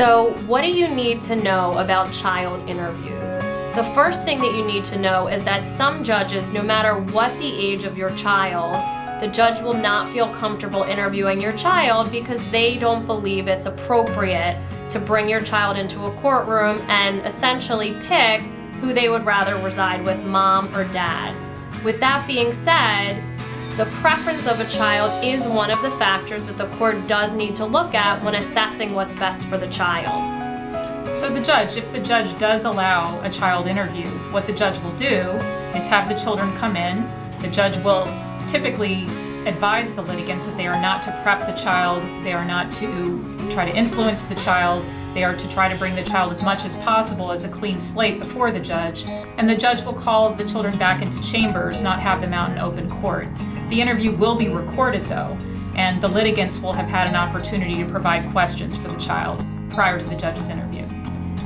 So, what do you need to know about child interviews? The first thing that you need to know is that some judges, no matter what the age of your child, the judge will not feel comfortable interviewing your child because they don't believe it's appropriate to bring your child into a courtroom and essentially pick who they would rather reside with, mom or dad. With that being said, the preference of a child is one of the factors that the court does need to look at when assessing what's best for the child. So if the judge does allow a child interview, what the judge will do is have the children come in. The judge will typically advise the litigants that they are not to prep the child, they are not to try to influence the child, they are to try to bring the child as much as possible as a clean slate before the judge, and the judge will call the children back into chambers, not have them out in open court. The interview will be recorded though, and the litigants will have had an opportunity to provide questions for the child prior to the judge's interview.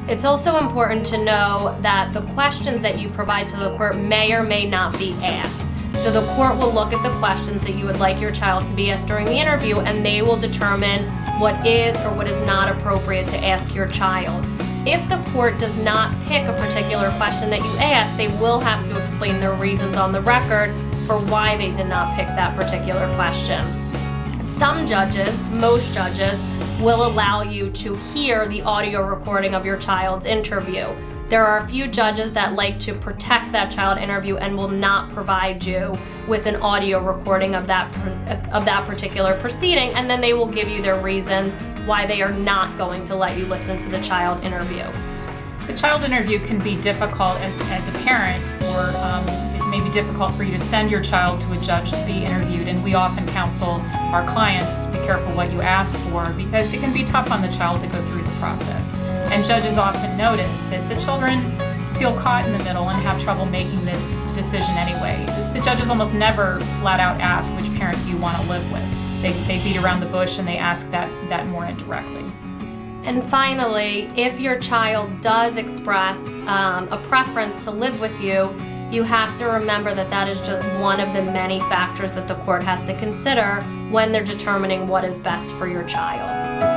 It's also important to know that the questions that you provide to the court may or may not be asked. So the court will look at the questions that you would like your child to be asked during the interview, and they will determine what is or what is not appropriate to ask your child. If the court does not pick a particular question that you ask, they will have to explain their reasons on the record for why they did not pick that particular question. Some judges, most judges, will allow you to hear the audio recording of your child's interview. There are a few judges that like to protect that child interview and will not provide you with an audio recording of that particular proceeding, and then they will give you their reasons why they are not going to let you listen to the child interview. The child interview can be difficult as a parent, or it may be difficult for you to send your child to a judge to be interviewed, and we often counsel our clients, be careful what you ask for, because it can be tough on the child to go through the process. And judges often notice that the children feel caught in the middle and have trouble making this decision anyway. The judges almost never flat out ask, which parent do you want to live with? They beat around the bush and they ask that more indirectly. And finally, if your child does express a preference to live with you, you have to remember that that is just one of the many factors that the court has to consider when they're determining what is best for your child.